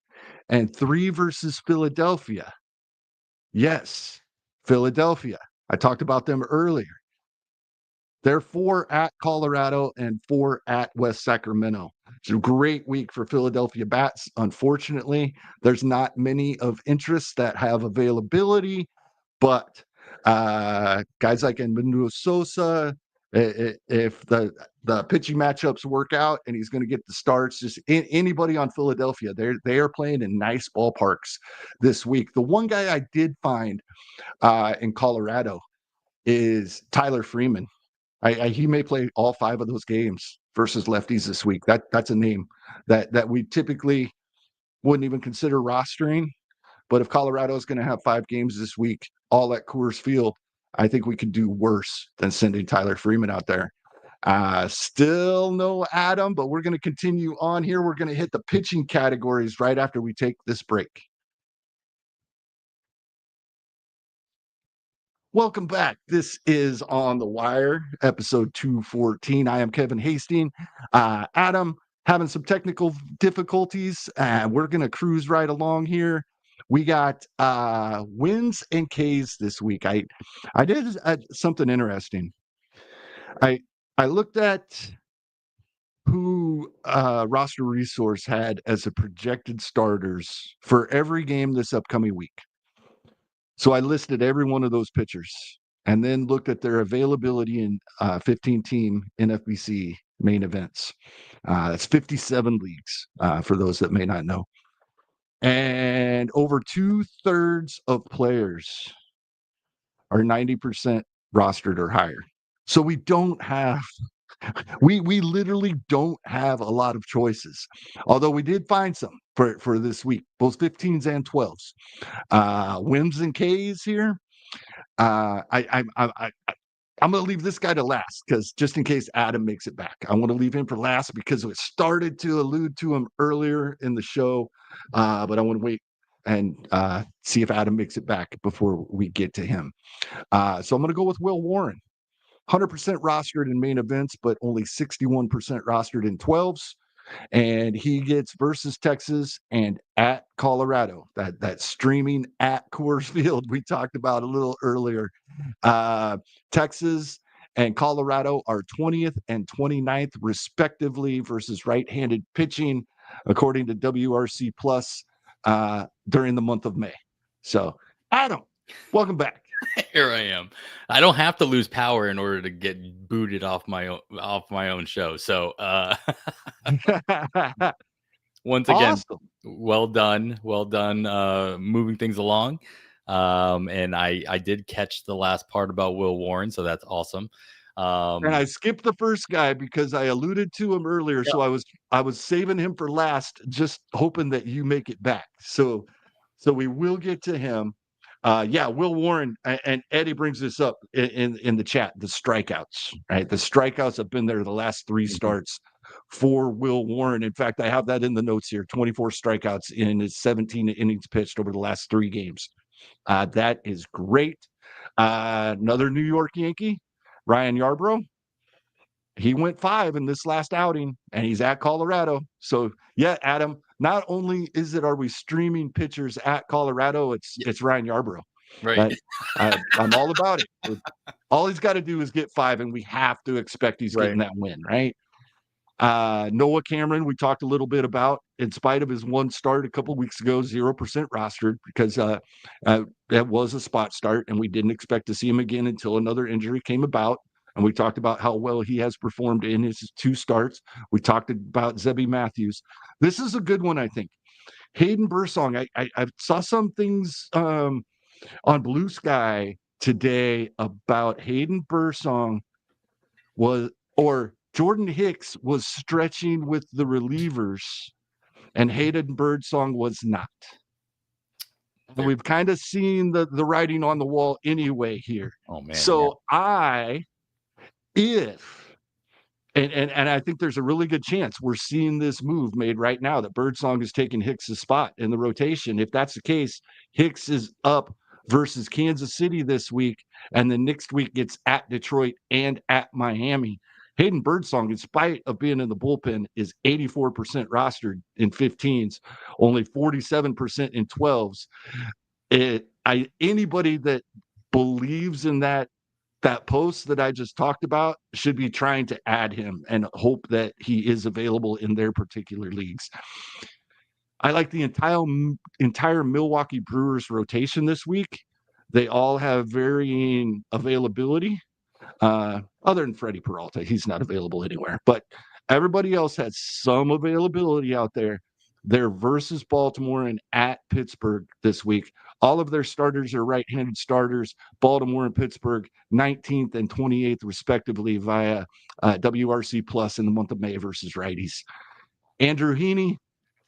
and 3 versus Philadelphia. Yes, Philadelphia. I talked about them earlier. They're 4 at Colorado and 4 at West Sacramento. It's a great week for Philadelphia bats. Unfortunately, there's not many of interest that have availability, but guys like Emmanuel Sosa, if the pitching matchups work out and he's going to get the starts, just anybody on Philadelphia, they are playing in nice ballparks this week. The one guy I did find in Colorado is Tyler Freeman. He may play all 5 of those games versus lefties this week. That's a name that we typically wouldn't even consider rostering. But if Colorado is going to have 5 games this week, all at Coors Field, I think we could do worse than sending Tyler Freeman out there. Still no Adam, but we're going to continue on here. We're going to hit the pitching categories right after we take this break. Welcome back. This is On the Wire, episode 214. I am Kevin Hastings. Adam having some technical difficulties. We're going to cruise right along here. We got wins and Ks this week. I did something interesting. I looked at who Roster Resource had as a projected starters for every game this upcoming week. So I listed every one of those pitchers and then looked at their availability in 15-team NFBC main events. That's 57 leagues for those that may not know. And over 2/3 of players are 90% rostered or higher. So we don't have we literally don't have a lot of choices. Although we did find some for this week, both 15s and 12s. Wims and Ks here. I'm going to leave this guy to last because just in case Adam makes it back, I want to leave him for last because it started to allude to him earlier in the show, but I want to wait and see if Adam makes it back before we get to him. So I'm going to go with Will Warren. 100% rostered in main events, but only 61% rostered in 12s. And he gets versus Texas and at Colorado, that streaming at Coors Field we talked about a little earlier. Texas and Colorado are 20th and 29th respectively versus right-handed pitching, according to WRC Plus during the month of May. So, Adam, welcome back. Here I am. I don't have to lose power in order to get booted off my own show. So once again, awesome. well done, moving things along. And I did catch the last part about Will Warren, so that's awesome. And I skipped the first guy because I alluded to him earlier, yeah. so I was saving him for last, just hoping that you make it back. So we will get to him. Will Warren, and Eddie brings this up in the chat, the strikeouts, right? The strikeouts have been there the last 3 starts for Will Warren. In fact, I have that in the notes here, 24 strikeouts in his 17 innings pitched over the last 3 games. That is great. Another New York Yankee, Ryan Yarbrough. He went 5 in this last outing, and he's at Colorado. So, yeah, Adam, not only are we streaming pitchers at Colorado, it's Ryan Yarbrough. Right. I'm all about it. All he's got to do is get 5, and we have to expect he's getting that win, right? Noah Cameron, we talked a little bit about, in spite of his 1 start a couple weeks ago, 0% rostered because that was a spot start, and we didn't expect to see him again until another injury came about. and we talked about how well he has performed in his 2 starts. We talked about Zebby Matthews. This is a good one, I think. Hayden Bursong. I saw some things on Blue Sky today about Hayden Bursong or Jordan Hicks was stretching with the relievers, and Hayden Birdsong was not. And we've kind of seen the writing on the wall anyway here. Oh man. So if and I think there's a really good chance we're seeing this move made right now that Birdsong is taking Hicks's spot in the rotation. If that's the case, Hicks is up versus Kansas City this week, and then next week gets at Detroit and at Miami. Hayden Birdsong, in spite of being in the bullpen, is 84% rostered in 15s, only 47% in 12s. Anybody that believes in that post that I just talked about should be trying to add him and hope that he is available in their particular leagues. I like the entire Milwaukee Brewers rotation this week. They all have varying availability. Other than Freddie Peralta, he's not available anywhere. But everybody else has some availability out there. They're versus Baltimore and at Pittsburgh this week. All of their starters are right-handed starters. Baltimore and Pittsburgh, 19th and 28th, respectively, via WRC Plus in the month of May versus righties. Andrew Heaney,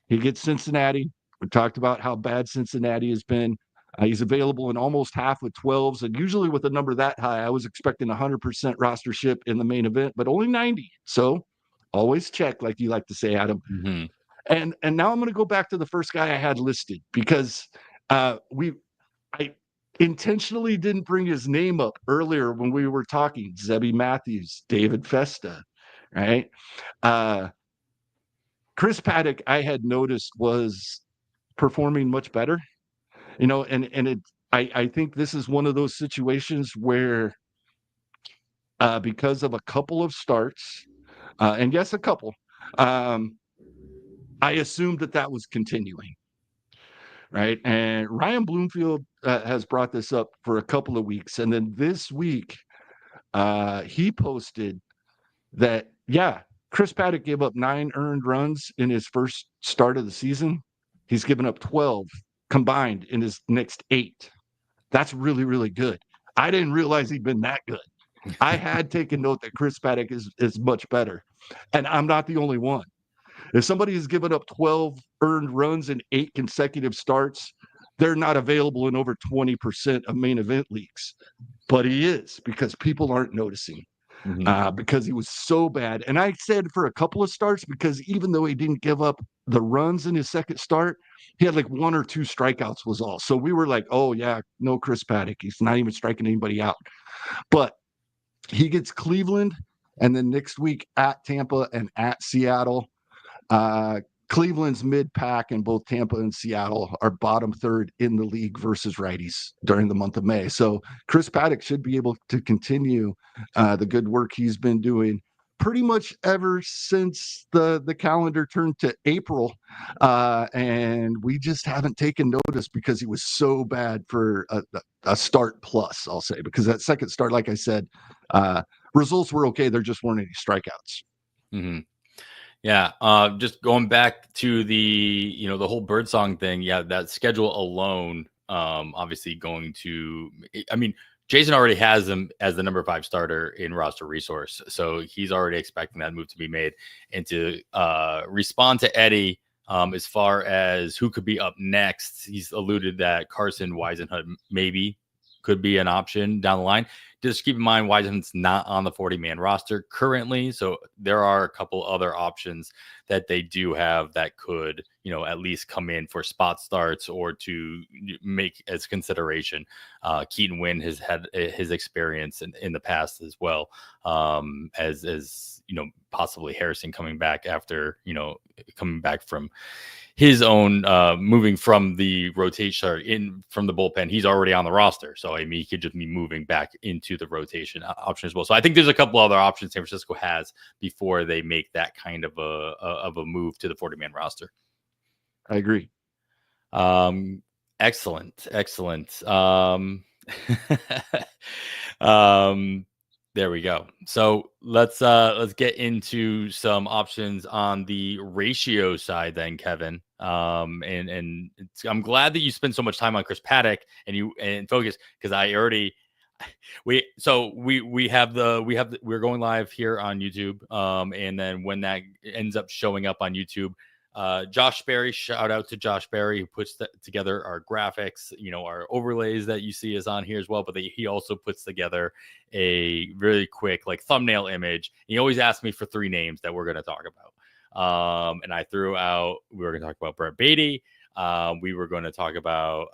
he gets Cincinnati. We talked about how bad Cincinnati has been. He's available in almost half with 12s, and usually with a number that high, I was expecting 100% rostership in the main event, but only 90. So always check, like you like to say, Adam. Mm-hmm. And now I'm going to go back to the first guy I had listed because I intentionally didn't bring his name up earlier when we were talking. Zebby Matthews, David Festa, right? Chris Paddock, I had noticed, was performing much better, I think this is one of those situations where because of a couple of starts, and yes, a couple, I assumed that was continuing, right? And Ryan Bloomfield has brought this up for a couple of weeks, and then this week he posted that, Chris Paddock gave up 9 earned runs in his first start of the season. He's given up 12 combined in his next 8. That's really, really good. I didn't realize he'd been that good. I had taken note that Chris Paddock is much better, and I'm not the only one. If somebody has given up 12 earned runs in 8 consecutive starts, they're not available in over 20% of main event leagues. But he is, because people aren't noticing. Because he was so bad. And I said for a couple of starts, because even though he didn't give up the runs in his second start, he had like 1 or 2 strikeouts was all. So we were like, oh yeah, no Chris Paddock. He's not even striking anybody out. But he gets Cleveland, and then next week at Tampa and at Seattle. Cleveland's mid-pack, and both Tampa and Seattle are bottom third in the league versus righties during the month of May. So Chris Paddock should be able to continue the good work he's been doing pretty much ever since the calendar turned to April. And we just haven't taken notice because he was so bad for a start plus, I'll say, because that second start, like I said, results were okay. There just weren't any strikeouts. Mm-hmm. Yeah, just going back to the whole Birdsong thing. Yeah, that schedule alone, obviously going to. I mean, Jason already has him as the number 5 starter in roster resource, so he's already expecting that move to be made. And to respond to Eddie, as far as who could be up next, he's alluded that Carson Weisenhut maybe could be an option down the line. Just keep in mind, Weisenhut's not on the 40-man roster currently, so there are a couple other options that they do have that could, at least come in for spot starts or to make as consideration. Keaton Wynn has had his experience in the past as well, as possibly Harrison coming back after coming back from his own moving from the rotation from the bullpen. He's already on the roster, so I mean, he could just be moving back into the rotation option as well. So I think there's a couple other options San Francisco has before they make that kind of a move to the 40-man roster. I agree. Excellent. There we go. So let's get into some options on the ratio side then, Kevin. I'm glad that you spent so much time on Chris Paddock and focus, because I already we're going live here on YouTube. And then when that ends up showing up on YouTube, Josh Berry, shout out to Josh Berry, who puts together our graphics, our overlays that you see is on here as well. But he also puts together a really quick like thumbnail image. He always asks me for 3 names that we're going to talk about. And I threw out, we were going to talk about Brett Beatty. We were going to talk about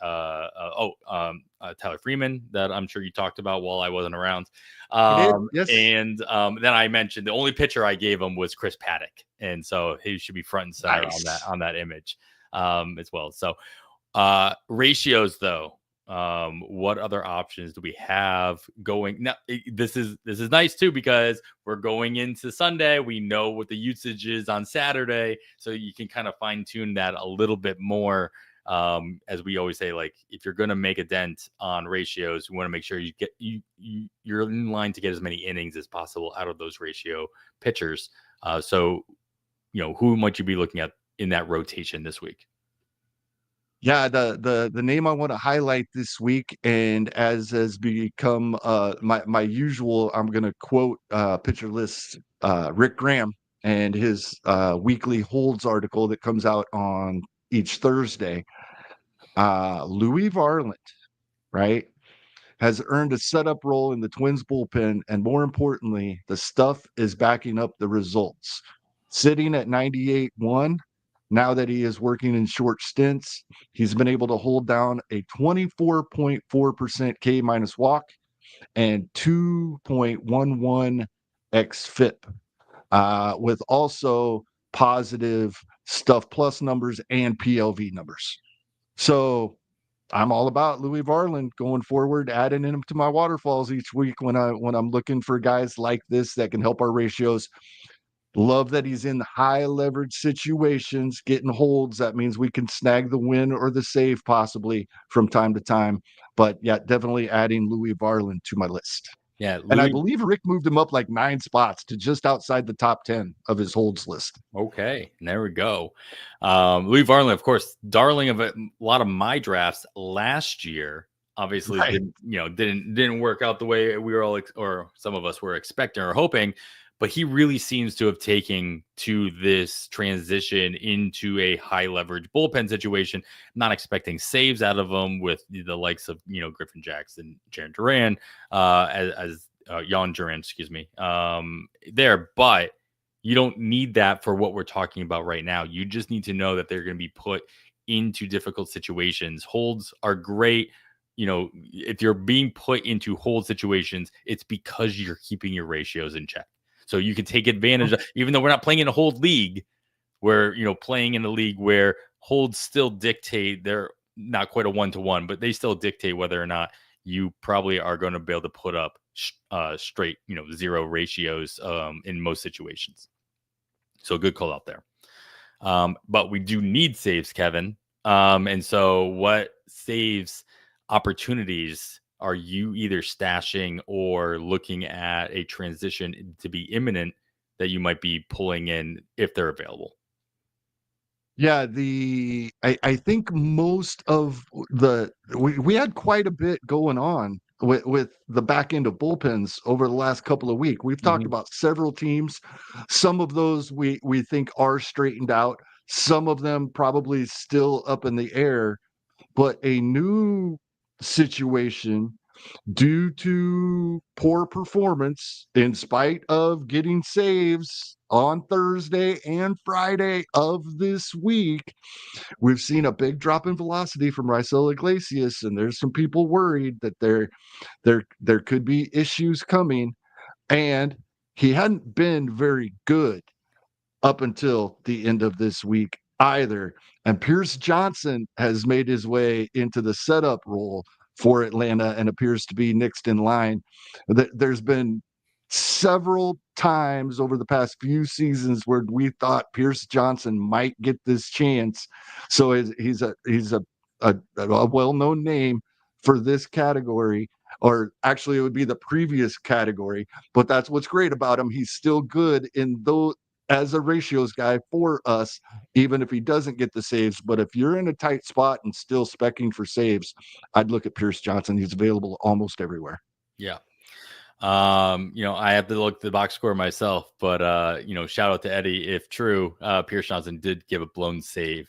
Tyler Freeman, that I'm sure you talked about while I wasn't around. Yes. And then I mentioned the only picture I gave him was Chris Paddock, and so he should be front and center on that image as well. So ratios though. What other options do we have going now? This is nice too, because we're going into Sunday. We know what the usage is on Saturday, so you can kind of fine tune that a little bit more. As we always say, like, if you're going to make a dent on ratios, you want to make sure you're in line to get as many innings as possible out of those ratio pitchers. So who might you be looking at in that rotation this week? Yeah, the name I want to highlight this week, and as has become my usual, I'm going to quote Pitcher List Rick Graham and his weekly holds article that comes out on each Thursday. Louis Varland, right, has earned a setup role in the Twins bullpen, and more importantly, the stuff is backing up the results. Sitting at 98-1, now that he is working in short stints, he's been able to hold down a 24.4% K minus walk and 2.11 xFIP, with also positive stuff plus numbers and PLV numbers. So I'm all about Louis Varland going forward, adding him to my waterfalls each week when I'm looking for guys like this that can help our ratios. Love that he's in high leverage situations, getting holds. That means we can snag the win or the save possibly from time to time. But yeah, definitely adding Louis Varland to my list. Yeah, And I believe Rick moved him up like 9 spots to just outside the top 10 of his holds list. Okay, there we go. Louis Varland, of course, darling of a lot of my drafts last year. Obviously, Right. didn't work out the way we were all, or some of us were expecting or hoping. But he really seems to have taken to this transition into a high leverage bullpen situation. Not expecting saves out of him with the likes of Griffin Jackson, Jarren Duran, as Jan Duran, excuse me, there. But you don't need that for what we're talking about right now. You just need to know that they're going to be put into difficult situations. Holds are great. If you're being put into hold situations, it's because you're keeping your ratios in check. So you can take advantage of, even though we're not playing in a hold league, where playing in a league where holds still dictate, they're not quite a 1-to-1, but they still dictate whether or not you probably are going to be able to put up straight, 0 ratios in most situations. So good call out there. But we do need saves, Kevin. And so what saves opportunities are you either stashing or looking at a transition to be imminent that you might be pulling in if they're available? Yeah, I think most of we had quite a bit going on with the back end of bullpens over the last couple of weeks. We've talked about several teams. Some of those we think are straightened out. Some of them probably still up in the air, but a new situation due to poor performance in spite of getting saves on Thursday and Friday of this week. We've seen a big drop in velocity from Raisel Iglesias, and there's some people worried that there could be issues coming. And he hadn't been very good up until the end of this week either. And Pierce Johnson has made his way into the setup role for Atlanta and appears to be next in line. There's been several times over the past few seasons where we thought Pierce Johnson might get this chance. So he's a well-known name for this category. or actually it would be the previous category. But that's what's great about him. He's still good in those as a ratios guy for us, even if he doesn't get the saves. But if you're in a tight spot and still specking for saves, I'd look at Pierce Johnson. He's available almost everywhere. Yeah. I have to look at the box score myself, but shout out to Eddie. If true, Pierce Johnson did give a blown save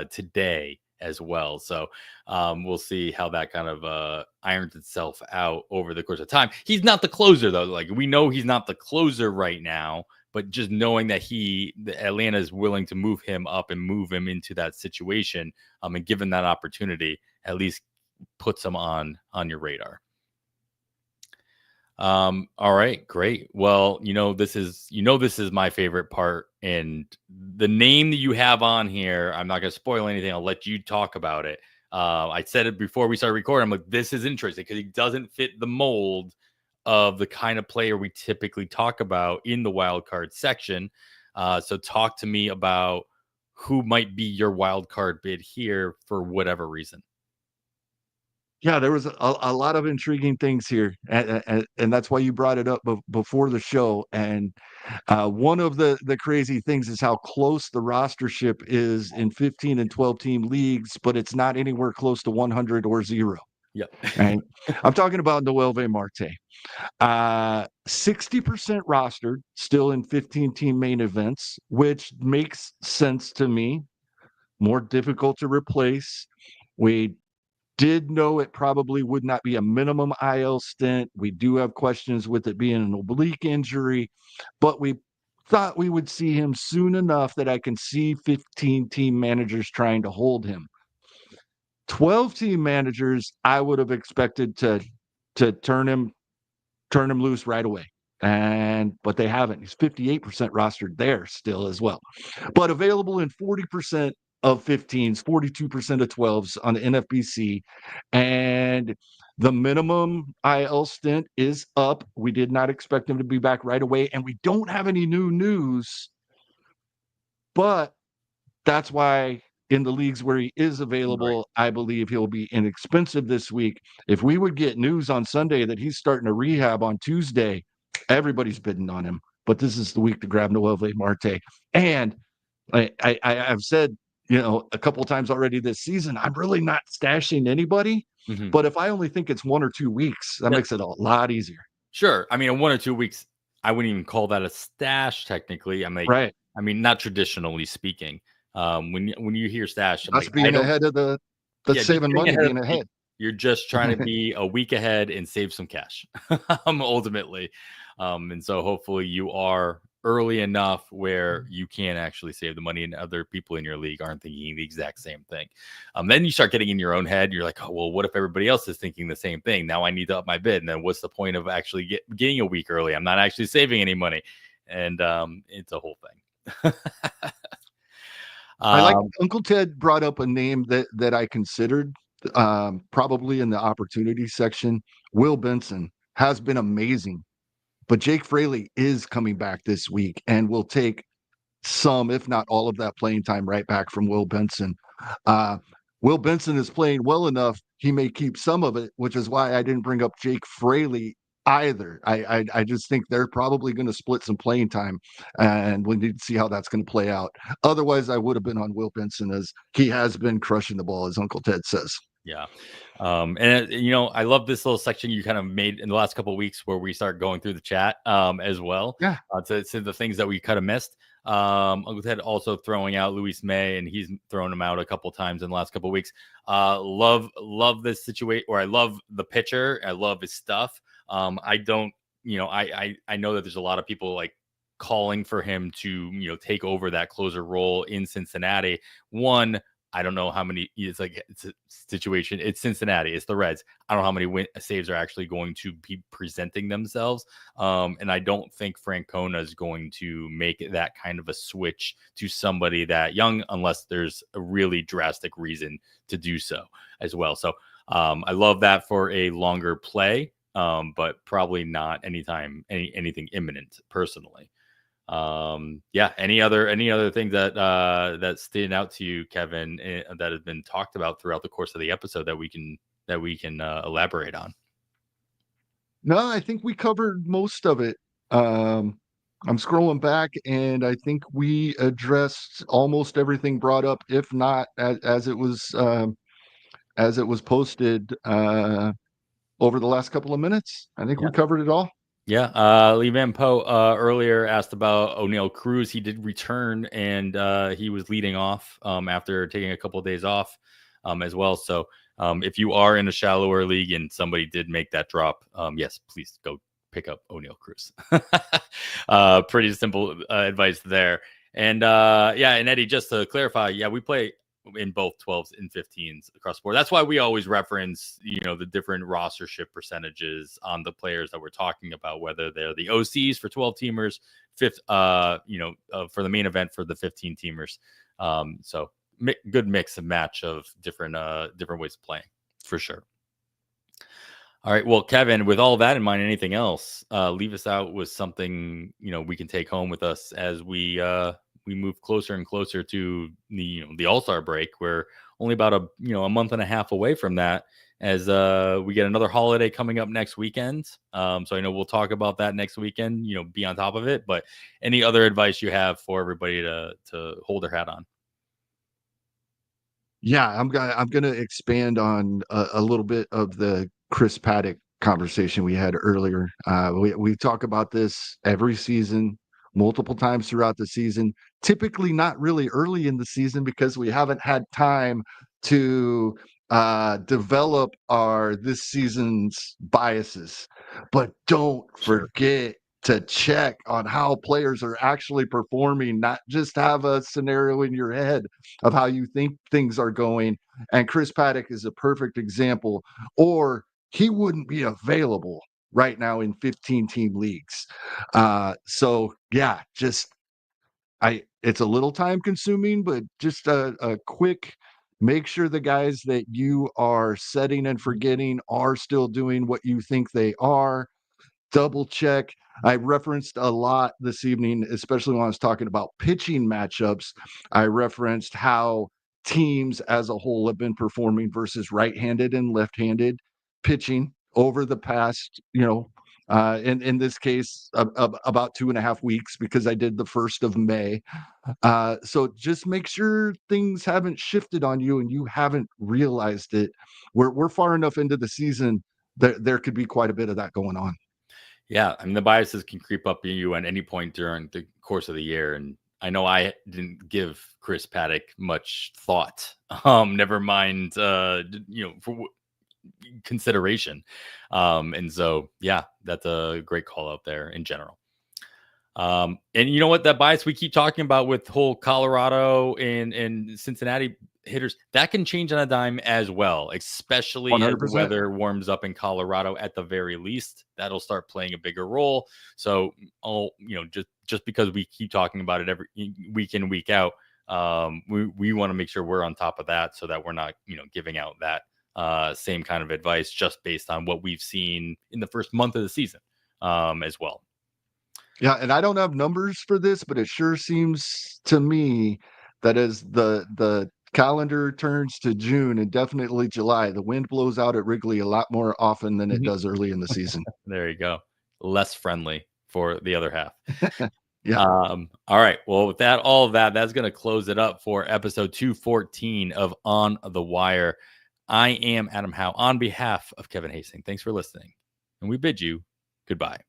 today as well. So we'll see how that kind of irons itself out over the course of time. He's not the closer though. Like we know he's not the closer right now, but just knowing that Atlanta is willing to move him up and move him into that situation, and given that opportunity, at least puts him on your radar. All right, great. Well, this is my favorite part, and the name that you have on here, I'm not going to spoil anything. I'll let you talk about it. I said it before we started recording. I'm like, this is interesting because he doesn't fit the mold of the kind of player we typically talk about in the wild card section. So talk to me about who might be your wild card bid here for whatever reason. Yeah, there was a lot of intriguing things here, and that's why you brought it up before the show. And one of the crazy things is how close the rostership is in 15 and 12 team leagues, but it's not anywhere close to 100 or 0. Yep. Right? I'm talking about Noelve Marte. 60% rostered, still in 15 team main events, which makes sense to me. More difficult to replace. We did know it probably would not be a minimum IL stint. We do have questions with it being an oblique injury, but we thought we would see him soon enough that I can see 15 team managers trying to hold him. 12 team managers, I would have expected to turn him loose right away. But they haven't. He's 58% rostered there still as well. But available in 40% of 15s, 42% of 12s on the NFBC. And the minimum IL stint is up. We did not expect him to be back right away. And we don't have any new news. But that's why in the leagues where he is available, I believe he'll be inexpensive this week. If we would get news on Sunday that he's starting to rehab on Tuesday, everybody's bidding on him. But this is the week to grab Noelve Marte. And I've said, a couple of times already this season, I'm really not stashing anybody. Mm-hmm. But if I only think it's 1 or 2 weeks, that makes it a lot easier. Sure. I mean, in 1 or 2 weeks, I wouldn't even call that a stash technically. I'm like, right. I mean, not traditionally speaking. When you hear stash, I'm That's like, being ahead of the saving money, being ahead. You're just trying to be a week ahead and save some cash, ultimately. And so hopefully you are early enough where you can actually save the money, and other people in your league aren't thinking the exact same thing. Then you start getting in your own head. You're like, oh, well, what if everybody else is thinking the same thing? Now I need to up my bid. And then what's the point of actually getting a week early? I'm not actually saving any money. And it's a whole thing. I like Uncle Ted brought up a name that I considered probably in the opportunity section. Will Benson has been amazing, but Jake Fraley is coming back this week and will take some, if not all of that playing time right back from Will Benson. Will Benson is playing well enough. He may keep some of it, which is why I didn't bring up Jake Fraley either. I just think they're probably going to split some playing time, and we need to see how that's going to play out. Otherwise, I would have been on Will Benson, as he has been crushing the ball, as Uncle Ted says. Yeah. And I love this little section you kind of made in the last couple of weeks where we start going through the chat as well. Yeah. To the things that we kind of missed. Uncle Ted also throwing out Luis May, and he's thrown him out a couple times in the last couple of weeks. Love this situation, or I love the pitcher. I love his stuff. I don't, I know that there's a lot of people like calling for him to, take over that closer role in Cincinnati. One, I don't know how many. It's a situation. It's Cincinnati. It's the Reds. I don't know how many saves are actually going to be presenting themselves. And I don't think Francona is going to make that kind of a switch to somebody that young, unless there's a really drastic reason to do so as well. So I love that for a longer play, but probably not anything imminent personally. Any other things that stand out to you, Kevin, that has been talked about throughout the course of the episode that we can elaborate on? No, I think we covered most of it. Um, I'm scrolling back, and I think we addressed almost everything brought up, if not as it was posted over the last couple of minutes. I think we covered it all. Yeah. Lee Van Poe earlier asked about O'Neal Cruz. He did return, and he was leading off after taking a couple of days off as well. So if you are in a shallower league and somebody did make that drop, yes, please go pick up O'Neal Cruz. Pretty simple advice there. And yeah, and Eddie, just to clarify, yeah, we play in both 12s and 15s across the board. That's why we always reference, the different rostership percentages on the players that we're talking about, whether they're the OCs for 12 teamers, for the main event for the 15 teamers. So good mix and match of different ways of playing for sure. All right. Well, Kevin, with all that in mind, anything else, leave us out with something, we can take home with us as we move closer and closer to the All-Star break. We're only about a month and a half away from that, as we get another holiday coming up next weekend. So I know we'll talk about that next weekend, be on top of it. But any other advice you have for everybody to hold their hat on? Yeah, I'm gonna expand on a little bit of the Chris Paddock conversation we had earlier. We talk about this every season, multiple times throughout the season. Typically, not really early in the season because we haven't had time to develop our this season's biases. But don't forget to check on how players are actually performing, not just have a scenario in your head of how you think things are going. And Chris Paddock is a perfect example, or he wouldn't be available right now in 15 team leagues. So yeah, it's a little time consuming, but just a quick make sure the guys that you are setting and forgetting are still doing what you think they are. Double check. I referenced a lot this evening, especially when I was talking about pitching matchups. I referenced how teams as a whole have been performing versus right-handed and left-handed pitching over the past, in this case, about 2.5 weeks, because I did the 1st of May. So just make sure things haven't shifted on you and you haven't realized it. We're far enough into the season that there could be quite a bit of that going on. Yeah, I mean, the biases can creep up in you at any point during the course of the year. And I know I didn't give Chris Paddock much thought. Never mind, for consideration. And so, yeah, that's a great call out there in general. And you know what? That bias we keep talking about with whole Colorado and Cincinnati hitters, that can change on a dime as well, especially as the 100%. weather warms up in Colorado. At the very least, that'll start playing a bigger role. So, just because we keep talking about it every week in, week out, we want to make sure we're on top of that so that we're not, giving out that same kind of advice just based on what we've seen in the first month of the season as well. Yeah, and I don't have numbers for this, but it sure seems to me that as the calendar turns to June and definitely July, the wind blows out at Wrigley a lot more often than it does early in the season. There you go. Less friendly for the other half. Yeah. All right. Well, with that, all of that, that's going to close it up for episode 214 of On the Wire. I am Adam Howe on behalf of Kevin Hastings. Thanks for listening, and we bid you goodbye.